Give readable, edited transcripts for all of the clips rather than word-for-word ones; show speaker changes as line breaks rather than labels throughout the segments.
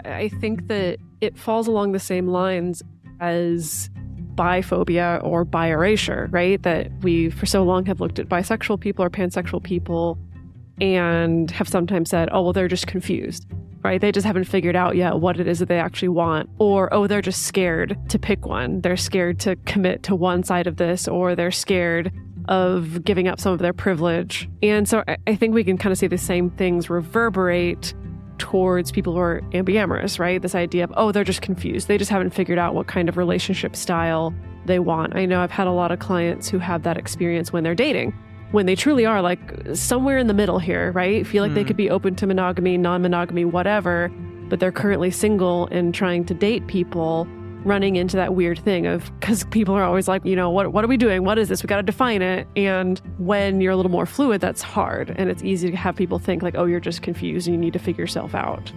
I think that it falls along the same lines as biphobia or bi-erasure, right? That we for so long have looked at bisexual people or pansexual people and have sometimes said, oh, well, they're just confused, right? They just haven't figured out yet what it is that they actually want. Or, oh, they're just scared to pick one. They're scared to commit to one side of this, or they're scared of giving up some of their privilege. And so I think we can kind of see the same things reverberate towards people who are ambiamorous, right? This idea of, oh, they're just confused. They just haven't figured out what kind of relationship style they want. I know I've had a lot of clients who have that experience when they're dating, when they truly are like somewhere in the middle here, right? Feel like they could be open to monogamy, non-monogamy, whatever, but they're currently single and trying to date people, running into that weird thing of, because people are always like, what are we doing? What is this? We got to define it. And when you're a little more fluid, that's hard. And it's easy to have people think like, oh, you're just confused and you need to figure yourself out.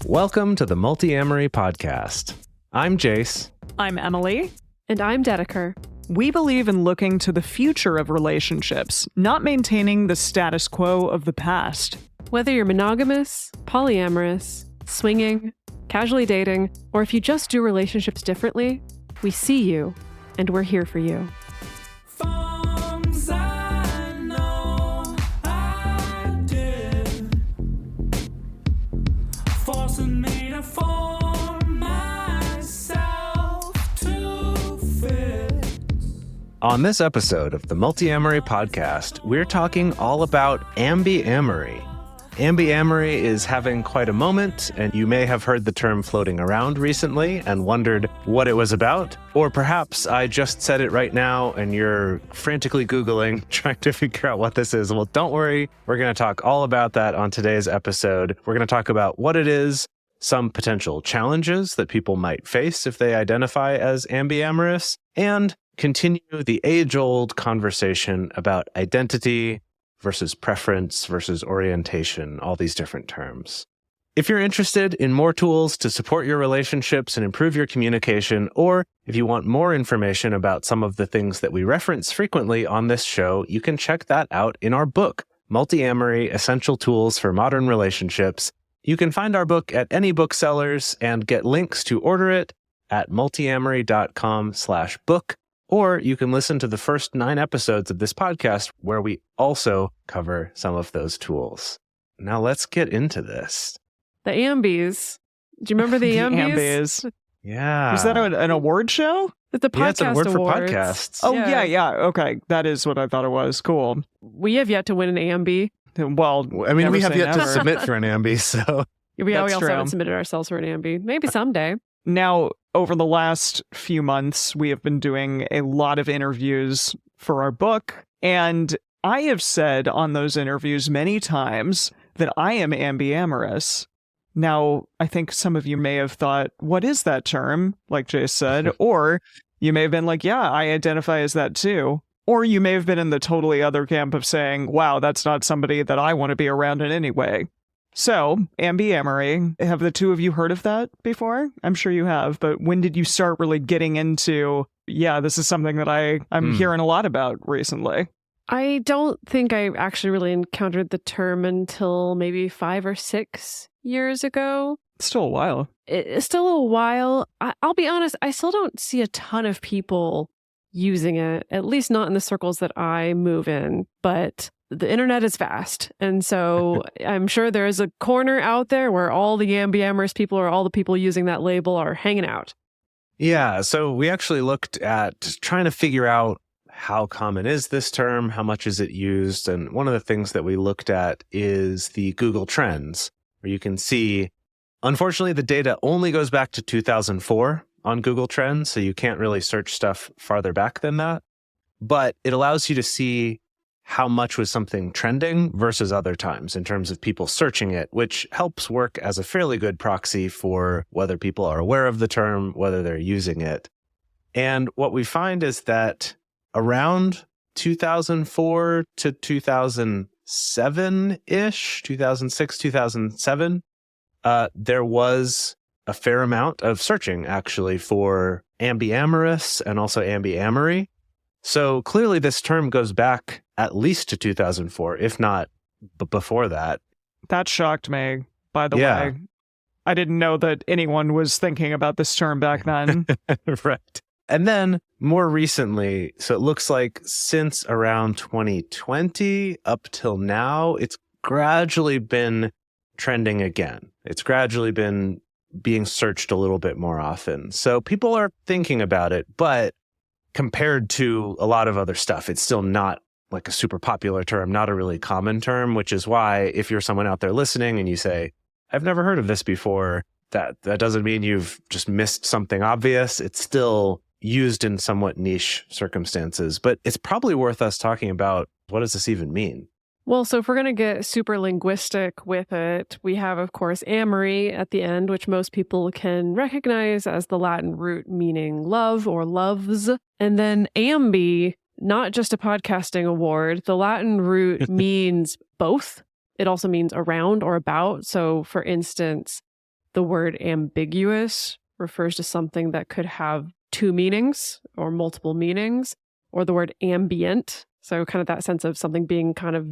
Welcome to the Multiamory podcast. I'm Jase.
I'm Emily.
And I'm Dedeker.
We believe in looking to the future of relationships, not maintaining the status quo of the past.
Whether you're monogamous, polyamorous, swinging, casually dating, or if you just do relationships differently, we see you and we're here for you.
Forms I know I did, forcing me to form myself to fit.
On this episode of the Multiamory podcast, we're talking all about ambiamory. Ambiamory is having quite a moment, and you may have heard the term floating around recently and wondered what it was about. Or perhaps I just said it right now and you're frantically Googling, trying to figure out what this is. Well, don't worry. We're going to talk all about that on today's episode. We're going to talk about what it is, some potential challenges that people might face if they identify as ambiamorous, and continue the age-old conversation about identity versus preference versus orientation, all these different terms. If you're interested in more tools to support your relationships and improve your communication, or if you want more information about some of the things that we reference frequently on this show, you can check that out in our book, Multiamory: Essential Tools for Modern Relationships. You can find our book at any booksellers and get links to order it at multiamory.com/book. Or you can listen to the first 9 episodes of this podcast where we also cover some of those tools. Now let's get into this.
The Ambies. Do you remember the Ambies?
Ambies.
Yeah.
Was that an award show?
It's the podcast
it's an award
awards.
for podcasts.
Oh,
Yeah.
yeah. Okay. That is what I thought it was. Cool.
We have yet to win an Ambi.
Well,
I mean,
never
we have
say
yet to
never.
submit for an Ambi, so...
We
That's
also
true.
haven't submitted ourselves for an Ambi. Maybe someday.
Now, over the last few months, we have been doing a lot of interviews for our book, and I have said on those interviews many times that I am ambiamorous. Now, I think some of you may have thought, what is that term? Like Jase said, or you may have been like, yeah, I identify as that too. Or you may have been in the totally other camp of saying, wow, that's not somebody that I want to be around in any way. So, ambiamory, have the two of you heard of that before? I'm sure you have, but when did you start really getting into, yeah, this is something that I'm hearing a lot about recently?
I don't think I actually really encountered the term until maybe 5 or 6 years ago.
Still a while.
It's still a while. I'll be honest, I still don't see a ton of people using it, at least not in the circles that I move in, but the internet is vast. And so I'm sure there is a corner out there where all the ambiamorous people or all the people using that label are hanging out.
Yeah, so we actually looked at trying to figure out how common is this term, how much is it used, and one of the things that we looked at is the Google Trends, where you can see, unfortunately, the data only goes back to 2004 on Google Trends, so you can't really search stuff farther back than that, but it allows you to see how much was something trending versus other times in terms of people searching it, which helps work as a fairly good proxy for whether people are aware of the term, whether they're using it. And what we find is that around 2004 to 2007-ish, 2006, 2007, there was a fair amount of searching actually for ambiamorous and also ambiamory. So clearly this term goes back at least to 2004, if not before that.
That shocked me, by the
Yeah.
way. I didn't know that anyone was thinking about this term back then.
Right. And then more recently, so it looks like since around 2020 up till now, it's gradually been trending again. It's gradually been being searched a little bit more often. So people are thinking about it, but compared to a lot of other stuff, it's still not like a super popular term, not a really common term, which is why if you're someone out there listening and you say, I've never heard of this before, that doesn't mean you've just missed something obvious. It's still used in somewhat niche circumstances, but it's probably worth us talking about what does this even mean?
Well, so if we're going to get super linguistic with it, we have, of course, amory at the end, which most people can recognize as the Latin root meaning love or loves. And then ambi, not just a podcasting award. The Latin root means both. It also means around or about. So, for instance, the word ambiguous refers to something that could have two meanings or multiple meanings, or the word ambient. So kind of that sense of something being kind of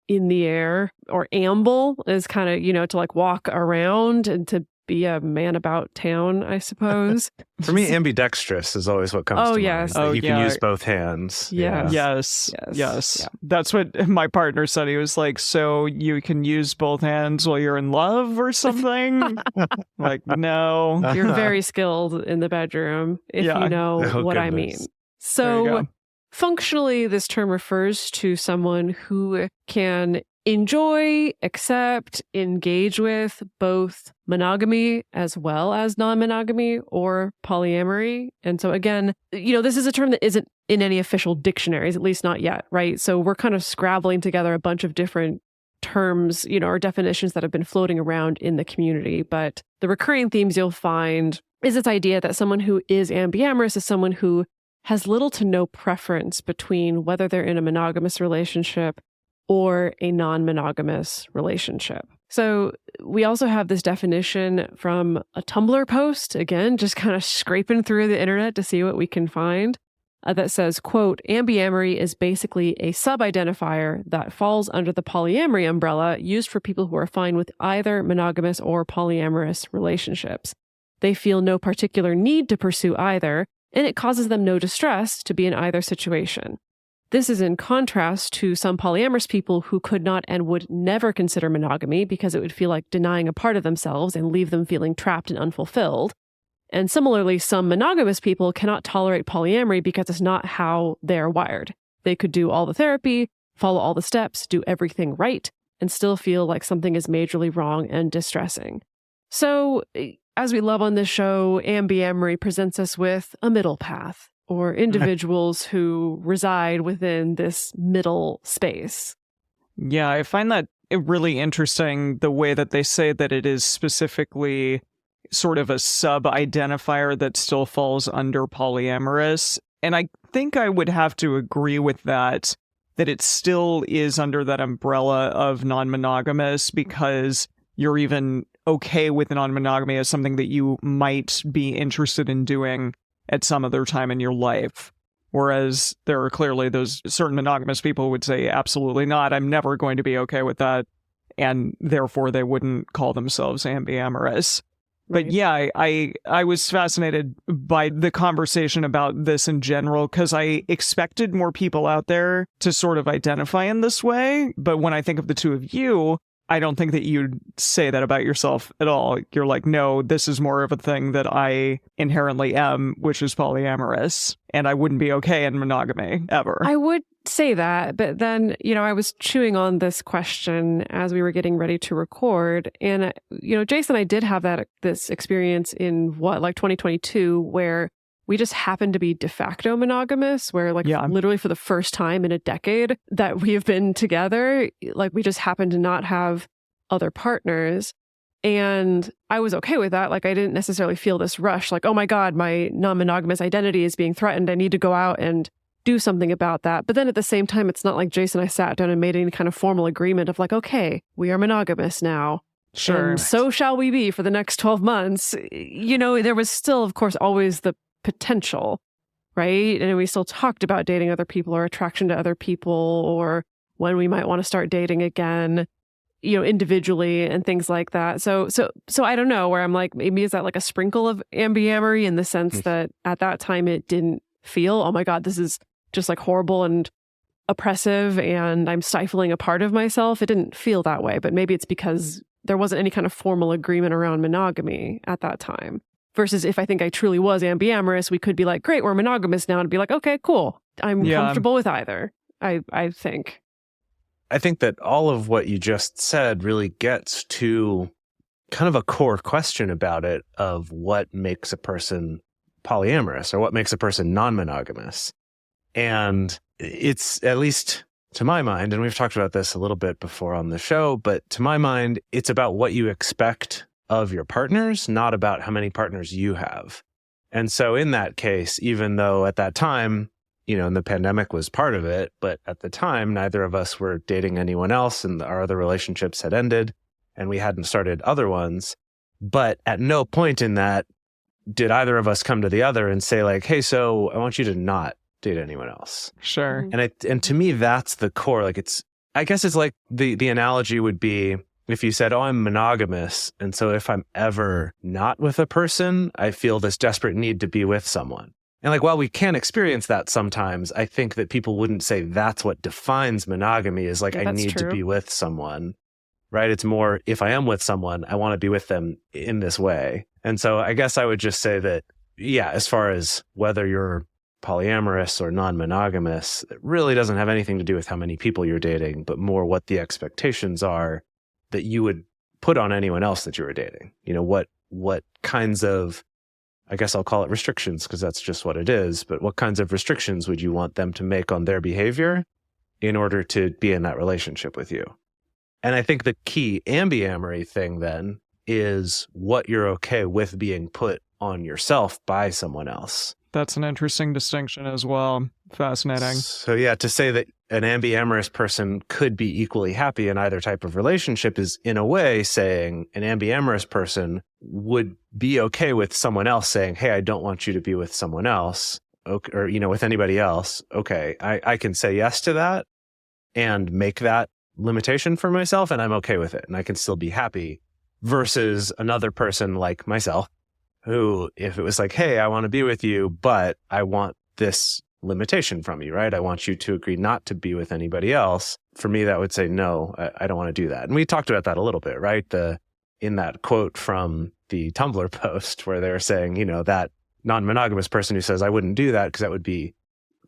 in the air, or amble is kind of, to like walk around and to be a man about town, I suppose.
For me, ambidextrous is always what comes to
yes.
mind.
Oh,
You can
yeah.
use both hands.
Yeah.
Yes.
Yeah.
That's what my partner said. He was like, so you can use both hands while you're in love or something? Like, no.
You're very skilled in the bedroom, if
Yeah.
you know
Oh,
what I mean.
goodness.
There you
So
go.
functionally, this term refers to someone who can enjoy, accept, engage with both monogamy as well as non-monogamy or polyamory. And so again, this is a term that isn't in any official dictionaries, at least not yet, right? So we're kind of scrabbling together a bunch of different terms, or definitions that have been floating around in the community. But the recurring themes you'll find is this idea that someone who is ambiamorous is someone who has little to no preference between whether they're in a monogamous relationship or a non-monogamous relationship. So we also have this definition from a Tumblr post, again, just kind of scraping through the internet to see what we can find, that says, quote, ambiamory is basically a sub-identifier that falls under the polyamory umbrella used for people who are fine with either monogamous or polyamorous relationships. They feel no particular need to pursue either, and it causes them no distress to be in either situation. This is in contrast to some polyamorous people who could not and would never consider monogamy because it would feel like denying a part of themselves and leave them feeling trapped and unfulfilled. And similarly, some monogamous people cannot tolerate polyamory because it's not how they're wired. They could do all the therapy, follow all the steps, do everything right, and still feel like something is majorly wrong and distressing. So, as we love on this show, ambiamory presents us with a middle path, or individuals who reside within this middle space.
Yeah, I find that really interesting, the way that they say that it is specifically sort of a sub-identifier that still falls under polyamorous. And I think I would have to agree with that it still is under that umbrella of non-monogamous, because you're even okay with non-monogamy as something that you might be interested in doing at some other time in your life. Whereas there are clearly those certain monogamous people who would say, absolutely not, I'm never going to be okay with that. And therefore they wouldn't call themselves ambiamorous. But yeah, I was fascinated by the conversation about this in general, because I expected more people out there to sort of identify in this way. But when I think of the two of you, I don't think that you'd say that about yourself at all. You're like, no, this is more of a thing that I inherently am, which is polyamorous, and I wouldn't be okay in monogamy ever.
I would say that, but then, I was chewing on this question as we were getting ready to record, and, Jase and I did have this experience in 2022, where we just happened to be de facto monogamous, where literally for the first time in a decade that we have been together, we just happened to not have other partners. And I was okay with that. I didn't necessarily feel this rush, oh my God, my non-monogamous identity is being threatened. I need to go out and do something about that. But then at the same time, it's not like Jase and I sat down and made any kind of formal agreement of okay, we are monogamous now.
Sure.
And so shall we be for the next 12 months. There was still, of course, always the potential, right? And we still talked about dating other people or attraction to other people, or when we might want to start dating again. individually and things like that. So I don't know, where I'm like, maybe is that like a sprinkle of ambiamory in the sense that at that time it didn't feel, oh my God, this is just like horrible and oppressive and I'm stifling a part of myself. It didn't feel that way, but maybe it's because there wasn't any kind of formal agreement around monogamy at that time. Versus if I think I truly was ambiamorous, we could be like, great, we're monogamous now, and be like, okay, cool. I'm comfortable with either, I think.
I think that all of what you just said really gets to kind of a core question about it of what makes a person polyamorous or what makes a person non-monogamous. And it's, at least to my mind, and we've talked about this a little bit before on the show, but to my mind, it's about what you expect of your partners, not about how many partners you have. And so in that case, even though at that time, and the pandemic was part of it, but at the time, neither of us were dating anyone else and our other relationships had ended and we hadn't started other ones. But at no point in that did either of us come to the other and say like, hey, so I want you to not date anyone else.
Sure.
And to me, that's the core. Like I guess it's like the analogy would be if you said, oh, I'm monogamous. And so if I'm ever not with a person, I feel this desperate need to be with someone. And like, while we can experience that sometimes, I think that people wouldn't say that's what defines monogamy is like, I need to be with someone, right? It's more, if I am with someone, I want to be with them in this way. And so I guess I would just say that, yeah, as far as whether you're polyamorous or non-monogamous, it really doesn't have anything to do with how many people you're dating, but more what the expectations are that you would put on anyone else that you were dating. What kinds of, I guess I'll call it restrictions because that's just what it is, but what kinds of restrictions would you want them to make on their behavior in order to be in that relationship with you? And I think the key ambiamory thing then is what you're okay with being put on yourself by someone else.
That's an interesting distinction as well. Fascinating.
So yeah, to say that an ambiamorous person could be equally happy in either type of relationship is in a way saying an ambiamorous person would be okay with someone else saying, hey, I don't want you to be with someone else, or with anybody else. Okay, I can say yes to that and make that limitation for myself, and I'm okay with it, and I can still be happy. Versus another person like myself, who, if it was like, hey, I want to be with you, but I want this limitation from you, right? I want you to agree not to be with anybody else. For me, that would say, no, I don't want to do that. And we talked about that a little bit, right? In that quote from the Tumblr post where they're saying, that non-monogamous person who says, I wouldn't do that because that would be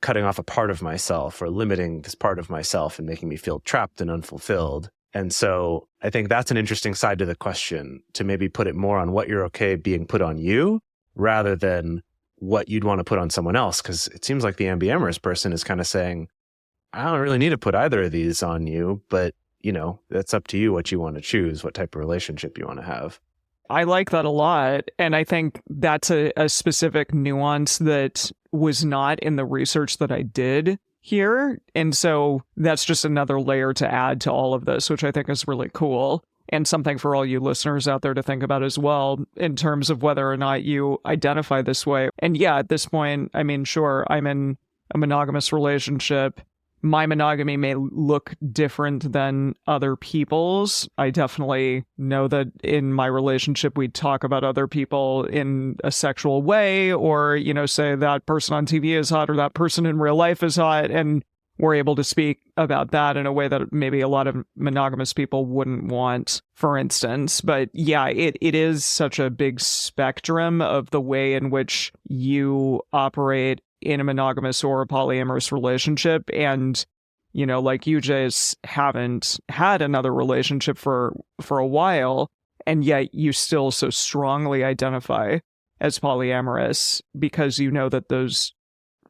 cutting off a part of myself or limiting this part of myself and making me feel trapped and unfulfilled. And so I think that's an interesting side to the question, to maybe put it more on what you're okay being put on you rather than what you'd want to put on someone else. Because it seems like the ambiamorous person is kind of saying, I don't really need to put either of these on you, but, that's up to you what you want to choose, what type of relationship you want to have.
I like that a lot. And I think that's a specific nuance that was not in the research that I did here. And so that's just another layer to add to all of this, which I think is really cool. And something for all you listeners out there to think about as well, in terms of whether or not you identify this way. And yeah, at this point, I mean, sure, I'm in a monogamous relationship. My monogamy may look different than other people's. I definitely know that in my relationship, we talk about other people in a sexual way, or, say that person on TV is hot or that person in real life is hot. And we're able to speak about that in a way that maybe a lot of monogamous people wouldn't want, for instance. But yeah, it is such a big spectrum of the way in which you operate in a monogamous or a polyamorous relationship. And, like you, Jase, haven't had another relationship for a while, and yet you still so strongly identify as polyamorous because you know that those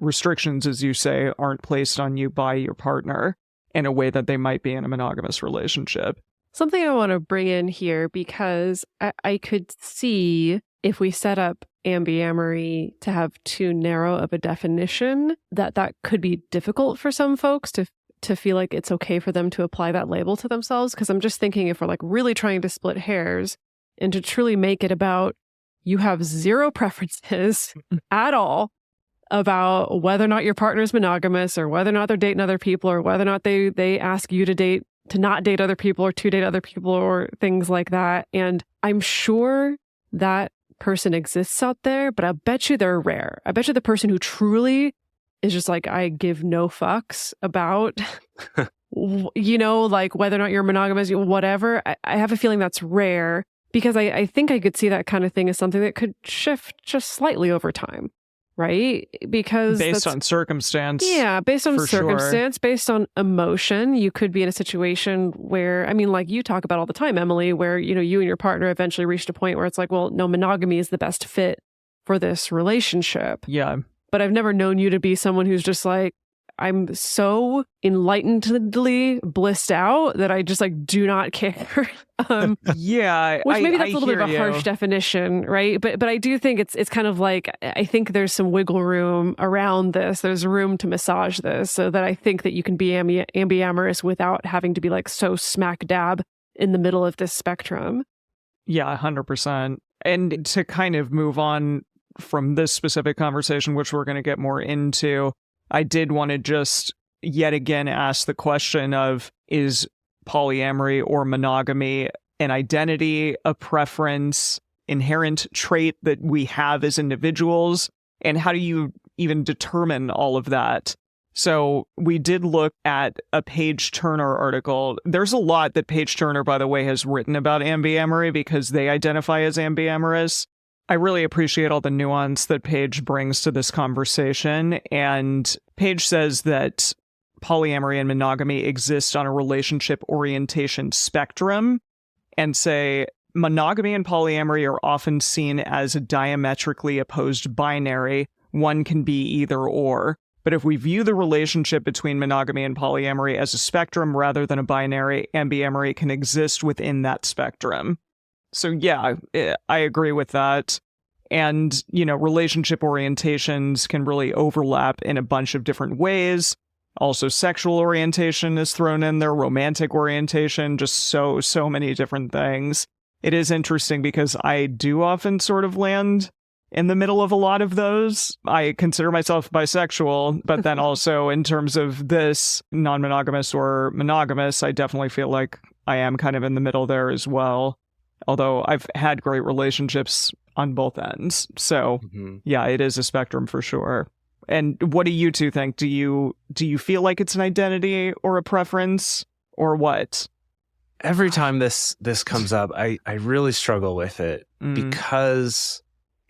restrictions, as you say, aren't placed on you by your partner in a way that they might be in a monogamous relationship.
Something I want to bring in here, because I could see if we set up ambiamory to have too narrow of a definition, that could be difficult for some folks to feel like it's okay for them to apply that label to themselves. Because I'm just thinking, if we're like really trying to split hairs and to truly make it about you have zero preferences at all about whether or not your partner is monogamous or whether or not they're dating other people or whether or not they ask you to date to not date other people or to date other people or things like that. And I'm sure that person exists out there, but I bet you they're rare. I bet you the person who truly is just like, I give no fucks about, like whether or not you're monogamous, whatever. I have a feeling that's rare because I think I could see that kind of thing as something that could shift just slightly over time. Right? Because
based on circumstance.
Yeah, based on
for
circumstance,
sure.
based on emotion, you could be in a situation where, I mean, like you talk about all the time, Emily, where, you and your partner eventually reached a point where it's like, well, no, monogamy is the best fit for this relationship.
Yeah.
But I've never known you to be someone who's just like, I'm so enlightenedly blissed out that I just like do not care.
Yeah,
Which maybe that's a little bit of a
hear
harsh
you.
definition, right? But I do think it's kind of like, I think there's some wiggle room around this. There's room to massage this so that I think that you can be ambiamorous without having to be like so smack dab in the middle of this spectrum.
Yeah, 100%. And to kind of move on from this specific conversation, which we're going to get more into, I did want to just yet again ask the question of, is polyamory or monogamy an identity, a preference, inherent trait that we have as individuals? And how do you even determine all of that? So we did look at a Page Turner article. There's a lot that Page Turner, by the way, has written about ambiamory because they identify as ambiamorous. I really appreciate all the nuance that Paige brings to this conversation. And Paige says that polyamory and monogamy exist on a relationship orientation spectrum, and say monogamy and polyamory are often seen as a diametrically opposed binary. One can be either or. But if we view the relationship between monogamy and polyamory as a spectrum rather than a binary, ambiamory can exist within that spectrum. So yeah, I agree with that. And, relationship orientations can really overlap in a bunch of different ways. Also, sexual orientation is thrown in there, romantic orientation, just so many different things. It is interesting because I do often sort of land in the middle of a lot of those. I consider myself bisexual, but then also in terms of this non-monogamous or monogamous, I definitely feel like I am kind of in the middle there as well. Although I've had great relationships on both ends. So yeah, it is a spectrum for sure. And what do you two think? Do you feel like it's an identity or a preference or what?
Every time this comes up, I really struggle with it because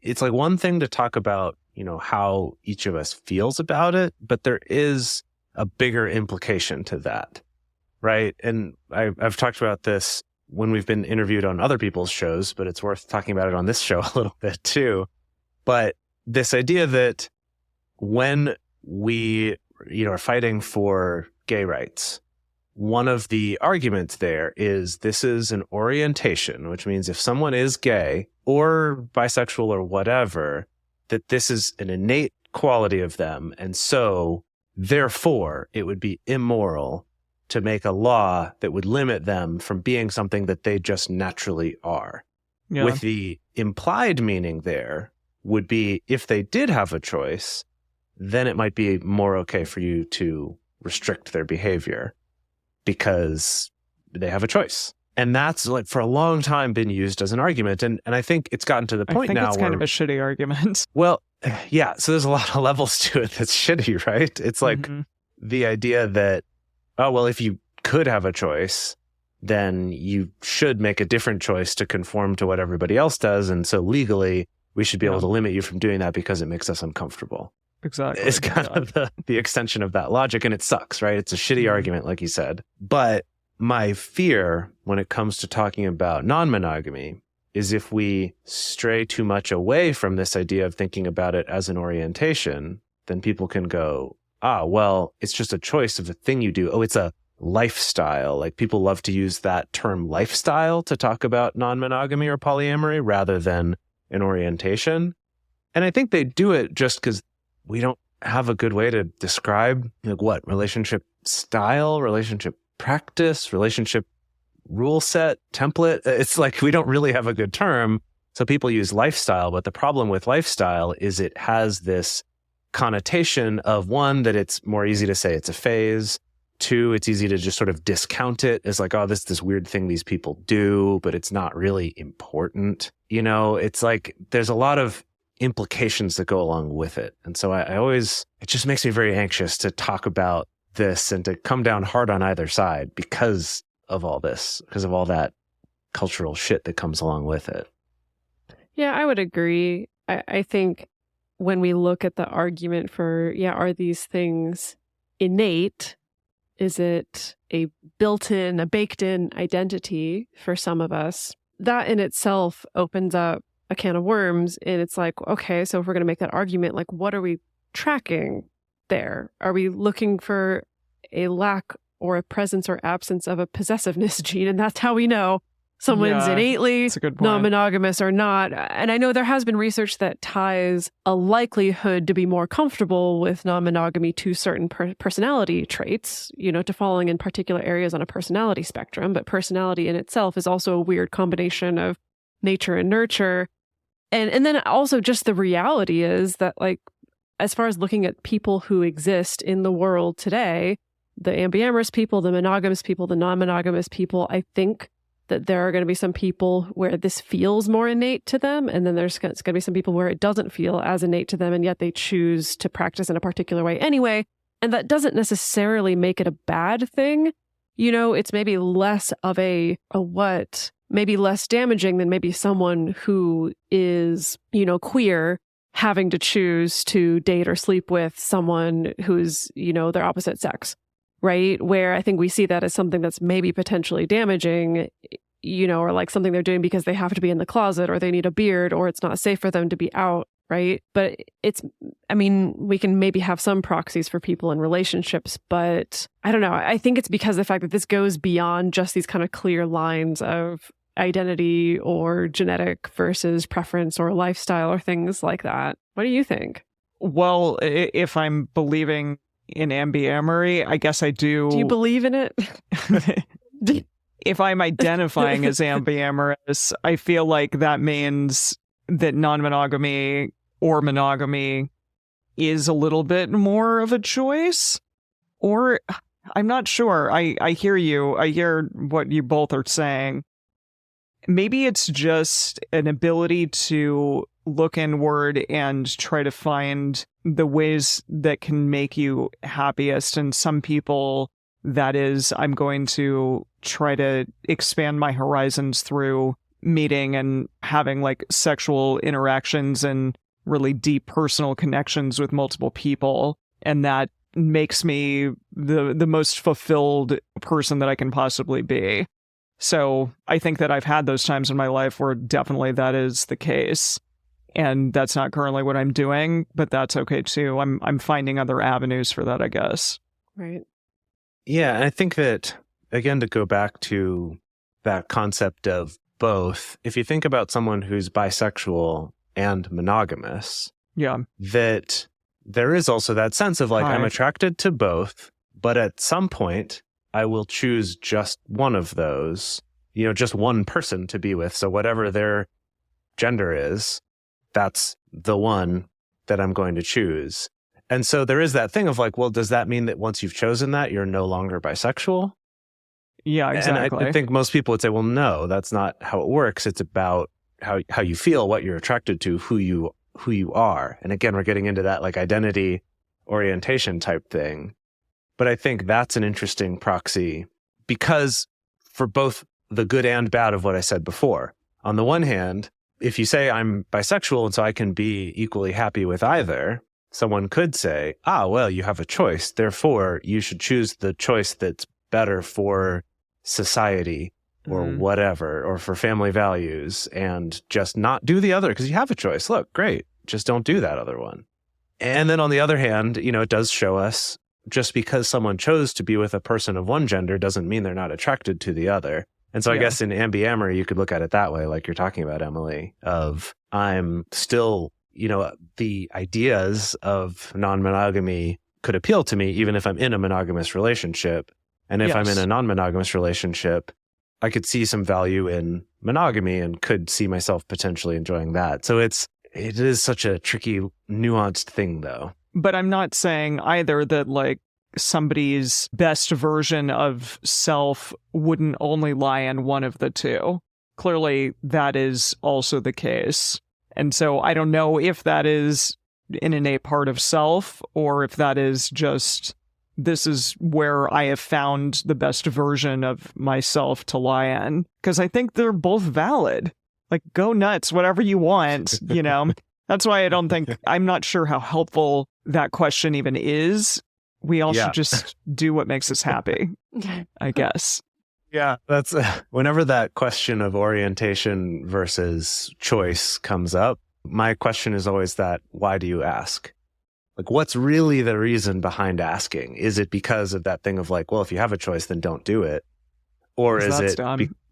it's like one thing to talk about, how each of us feels about it, but there is a bigger implication to that, right? And I've talked about this when we've been interviewed on other people's shows, but it's worth talking about it on this show a little bit too. But this idea that when we, are fighting for gay rights, one of the arguments there is this is an orientation, which means if someone is gay or bisexual or whatever, that this is an innate quality of them. And so therefore it would be immoral to make a law that would limit them from being something that they just naturally are.
Yeah.
With the implied meaning there would be if they did have a choice, then it might be more okay for you to restrict their behavior because they have a choice. And that's like for a long time been used as an argument. And I think it's gotten to the point now
it's kind of a shitty argument.
Well, yeah. So there's a lot of levels to it that's shitty, right? It's like the idea that, oh, well, if you could have a choice, then you should make a different choice to conform to what everybody else does. And so legally, we should be able to limit you from doing that because it makes us uncomfortable.
Exactly.
It's kind of the extension of that logic, and it sucks, right? It's a shitty argument, like you said. But my fear when it comes to talking about non-monogamy is if we stray too much away from this idea of thinking about it as an orientation, then people can go, well, it's just a choice of a thing you do. Oh, it's a lifestyle. Like people love to use that term lifestyle to talk about non-monogamy or polyamory rather than an orientation. And I think they do it just because we don't have a good way to describe relationship style, relationship practice, relationship rule set, template. It's like we don't really have a good term. So people use lifestyle. But the problem with lifestyle is it has this connotation of one, that it's more easy to say it's a phase, Two, it's easy to just sort of discount it as like, oh, this weird thing these people do, but it's not really important. You know, it's like there's a lot of implications that go along with it. And so I always, it just makes me very anxious to talk about this and to come down hard on either side because of all this, because of all that cultural shit that comes along with it.
Yeah, I would agree. I think when we look at the argument for, are these things innate? Is it a built-in, a baked-in identity for some of us? That in itself opens up a can of worms. And it's like, okay, so if we're going to make that argument, like, what are we tracking there? Are we looking for a lack or a presence or absence of a possessiveness gene? And that's how we know someone's innately non-monogamous or not. And I know there has been research that ties a likelihood to be more comfortable with non-monogamy to certain personality traits, you know, to falling in particular areas on a personality spectrum. But personality in itself is also a weird combination of nature and nurture. And then also just the reality is that, like, as far as looking at people who exist in the world today, the ambiamorous people, the monogamous people, the non-monogamous people, I think that there are going to be some people where this feels more innate to them. And then there's going to be some people where it doesn't feel as innate to them, and yet they choose to practice in a particular way anyway. And that doesn't necessarily make it a bad thing. You know, it's maybe less of maybe less damaging than maybe someone who is, you know, queer having to choose to date or sleep with someone who's, you know, their opposite sex. Right? Where I think we see that as something that's maybe potentially damaging, you know, or like something they're doing because they have to be in the closet or they need a beard or it's not safe for them to be out. Right? But we can maybe have some proxies for people in relationships, but I don't know. I think it's because of the fact that this goes beyond just these kind of clear lines of identity or genetic versus preference or lifestyle or things like that. What do you think?
Well, if I'm believing in ambiamory, I guess I do.
Do you believe in it?
If I'm identifying as ambiamorous, I feel like that means that non-monogamy or monogamy is a little bit more of a choice. Or I'm not sure. I hear you. I hear what you both are saying. Maybe it's just an ability to look inward and try to find the ways that can make you happiest. And some people, that is, I'm going to try to expand my horizons through meeting and having like sexual interactions and really deep personal connections with multiple people. And that makes me the most fulfilled person that I can possibly be. So I think that I've had those times in my life where definitely that is the case. And that's not currently what I'm doing, but that's okay too. I'm finding other avenues for that, I guess.
Right.
Yeah, and I think that, again, to go back to that concept of both, if you think about someone who's bisexual and monogamous, that there is also that sense of like, I'm attracted to both, but at some point I will choose just one of those, you know, just one person to be with. So whatever their gender is, that's the one that I'm going to choose. And so there is that thing of like, well, does that mean that once you've chosen that, you're no longer bisexual?
Yeah, exactly.
And I think most people would say, well, no, that's not how it works. It's about how you feel, what you're attracted to, who you are. And again, we're getting into that like identity orientation type thing. But I think that's an interesting proxy because for both the good and bad of what I said before, on the one hand, if you say I'm bisexual and so I can be equally happy with either, someone could say, well, you have a choice. Therefore, you should choose the choice that's better for society or whatever, or for family values, and just not do the other because you have a choice. Look, great. Just don't do that other one. And then on the other hand, you know, it does show us just because someone chose to be with a person of one gender doesn't mean they're not attracted to the other. And so I guess in ambiamory, you could look at it that way, like you're talking about, Emily, of I'm still, you know, the ideas of non-monogamy could appeal to me even if I'm in a monogamous relationship. And if I'm in a non-monogamous relationship, I could see some value in monogamy and could see myself potentially enjoying that. So it is such a tricky, nuanced thing, though.
But I'm not saying either that like somebody's best version of self wouldn't only lie in one of the two. Clearly, that is also the case. And so I don't know if that is an innate part of self or if that is just, this is where I have found the best version of myself to lie in. Because I think they're both valid. Like, go nuts, whatever you want, you know? That's why I don't think, I'm not sure how helpful that question even is. We all should just do what makes us happy, I guess.
Yeah, that's whenever that question of orientation versus choice comes up, my question is always that, why do you ask? Like, what's really the reason behind asking? Is it because of that thing of like, well, if you have a choice, then don't do it? Or is it...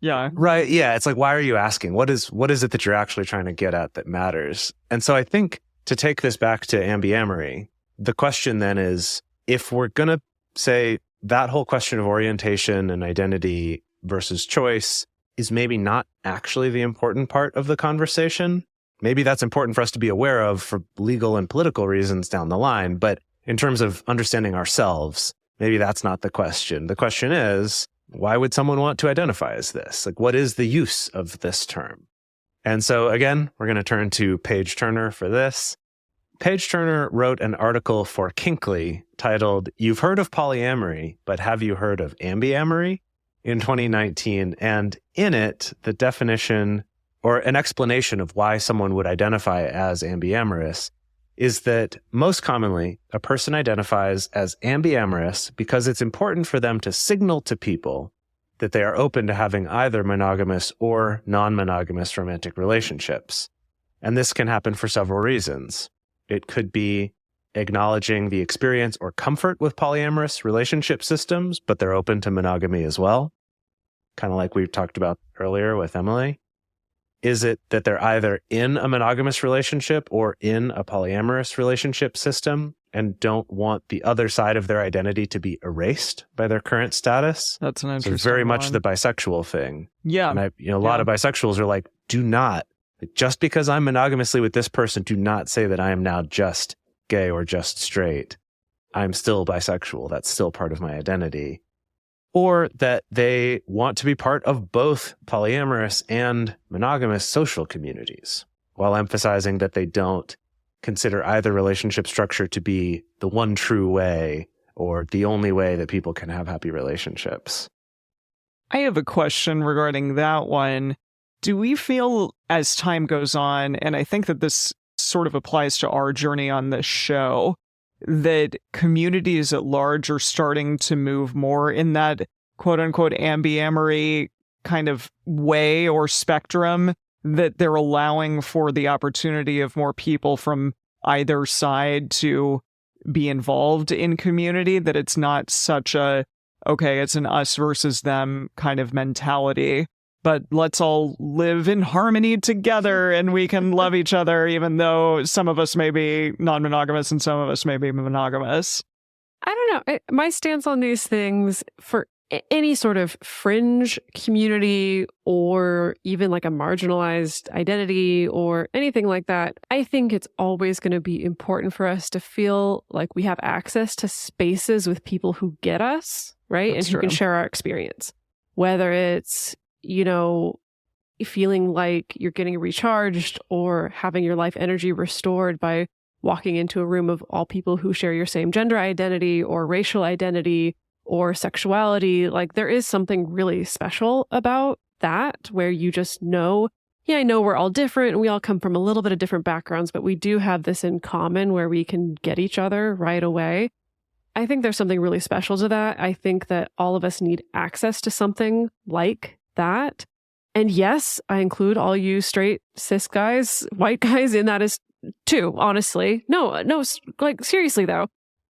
Yeah.
Right. Yeah. It's like, why are you asking? What is it that you're actually trying to get at that matters? And so I think to take this back to ambiamory, the question then is, if we're going to say that whole question of orientation and identity versus choice is maybe not actually the important part of the conversation, maybe that's important for us to be aware of for legal and political reasons down the line. But in terms of understanding ourselves, maybe that's not the question. The question is, why would someone want to identify as this? Like, what is the use of this term? And so again, we're going to turn to Paige Turner for this. Paige Turner wrote an article for Kinkly titled, "You've Heard of Polyamory, but Have You Heard of Ambiamory?" in 2019. And in it, the definition or an explanation of why someone would identify as ambiamorous is that most commonly, a person identifies as ambiamorous because it's important for them to signal to people that they are open to having either monogamous or non-monogamous romantic relationships. And this can happen for several reasons. It could be acknowledging the experience or comfort with polyamorous relationship systems, but they're open to monogamy as well, kind of like we talked about earlier with Emily. Is it that they're either in a monogamous relationship or in a polyamorous relationship system and don't want the other side of their identity to be erased by their current status?
That's an interesting
So it's very much
one.
the bisexual thing.
Yeah.
And a lot of bisexuals are like, do not, just because I'm monogamously with this person, do not say that I am now just gay or just straight. I'm still bisexual. That's still part of my identity. Or that they want to be part of both polyamorous and monogamous social communities, while emphasizing that they don't consider either relationship structure to be the one true way or the only way that people can have happy relationships.
I have a question regarding that one. Do we feel as time goes on, and I think that this sort of applies to our journey on this show, that communities at large are starting to move more in that quote-unquote ambiamory kind of way or spectrum, that they're allowing for the opportunity of more people from either side to be involved in community, that it's not such a, okay, it's an us versus them kind of mentality, but let's all live in harmony together and we can love each other, even though some of us may be non-monogamous and some of us may be monogamous.
I don't know. My stance on these things for any sort of fringe community or even like a marginalized identity or anything like that, I think it's always going to be important for us to feel like we have access to spaces with people who get us, right?
That's
and who
true.
can share our experience. Whether it's, you know, feeling like you're getting recharged or having your life energy restored by walking into a room of all people who share your same gender identity or racial identity or sexuality. Like, there is something really special about that, where you just know, yeah, I know we're all different and we all come from a little bit of different backgrounds, but we do have this in common where we can get each other right away. I think there's something really special to that. I think that all of us need access to something like that. And yes, I include all you straight cis guys, white guys in that as too, honestly. No, like, seriously though.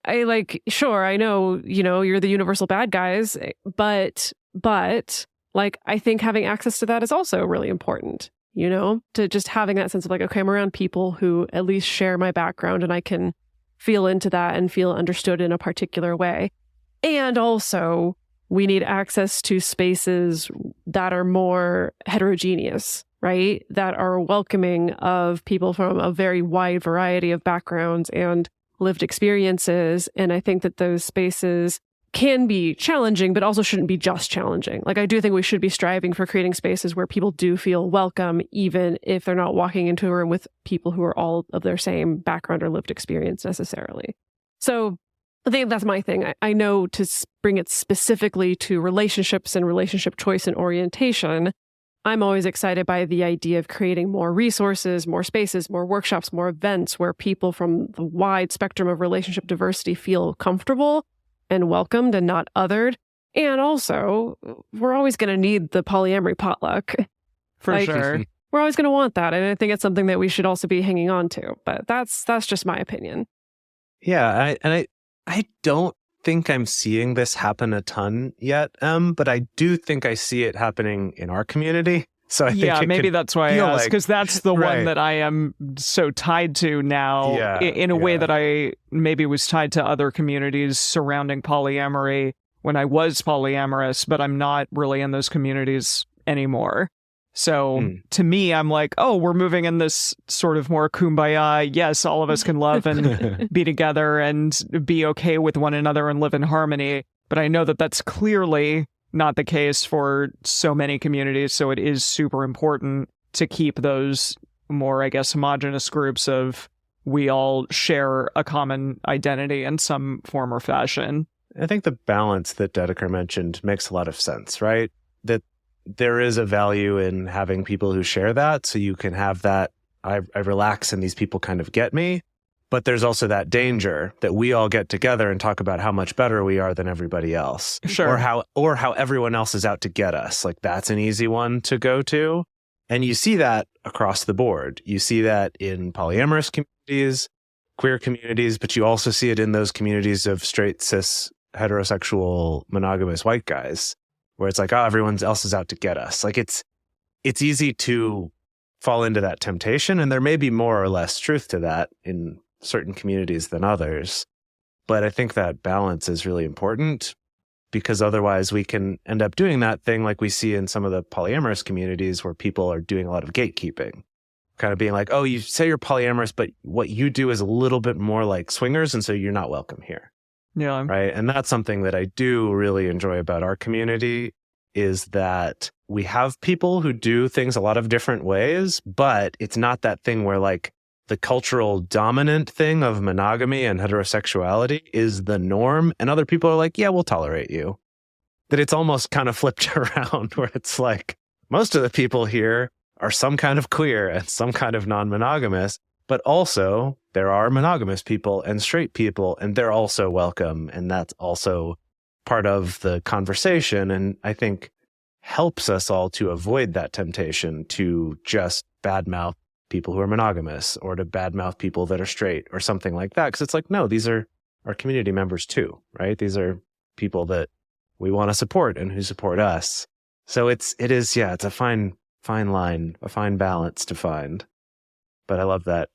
I like, sure, I know, you know, you're the universal bad guys, but like, I think having access to that is also really important, you know, to just having that sense of like, okay, I'm around people who at least share my background and I can feel into that and feel understood in a particular way. And also, we need access to spaces that are more heterogeneous, right? That are welcoming of people from a very wide variety of backgrounds and lived experiences. And I think that those spaces can be challenging, but also shouldn't be just challenging. Like, I do think we should be striving for creating spaces where people do feel welcome, even if they're not walking into a room with people who are all of their same background or lived experience necessarily. So I think that's my thing. I know to bring it specifically to relationships and relationship choice and orientation, I'm always excited by the idea of creating more resources, more spaces, more workshops, more events where people from the wide spectrum of relationship diversity feel comfortable and welcomed and not othered. And also, we're always going to need the polyamory potluck.
For sure.
We're always going to want that. And I think it's something that we should also be hanging on to. But that's just my opinion.
Yeah, I don't think I'm seeing this happen a ton yet, but I do think I see it happening in our community. So I think
maybe that's why I asked, because that's the
Right.
one that I am so tied to now in a way that I maybe was tied to other communities surrounding polyamory when I was polyamorous, but I'm not really in those communities anymore. So to me, I'm like, oh, we're moving in this sort of more kumbaya. Yes, all of us can love and be together and be okay with one another and live in harmony. But I know that that's clearly not the case for so many communities. So it is super important to keep those more, I guess, homogenous groups of we all share a common identity in some form or fashion.
I think the balance that Dedeker mentioned makes a lot of sense, right? That there is a value in having people who share that, so you can have that, I relax and these people kind of get me. But there's also that danger that we all get together and talk about how much better we are than everybody else.
Sure.
Or how everyone else is out to get us. Like, that's an easy one to go to. And you see that across the board. You see that in polyamorous communities, queer communities, but you also see it in those communities of straight, cis, heterosexual, monogamous white guys, where it's like, oh, everyone else is out to get us. Like, it's easy to fall into that temptation, and there may be more or less truth to that in certain communities than others. But I think that balance is really important, because otherwise we can end up doing that thing like we see in some of the polyamorous communities where people are doing a lot of gatekeeping, kind of being like, oh, you say you're polyamorous, but what you do is a little bit more like swingers, and so you're not welcome here.
Yeah.
Right. And that's something that I do really enjoy about our community, is that we have people who do things a lot of different ways, but it's not that thing where like the cultural dominant thing of monogamy and heterosexuality is the norm. And other people are like, yeah, we'll tolerate you. That it's almost kind of flipped around, where it's like most of the people here are some kind of queer and some kind of non-monogamous, but also there are monogamous people and straight people, and they're also welcome. And that's also part of the conversation. And I think helps us all to avoid that temptation to just badmouth people who are monogamous or to badmouth people that are straight or something like that. Because it's like, no, these are our community members too, right? These are people that we want to support and who support us. So it's a fine line, a fine balance to find. But I love that.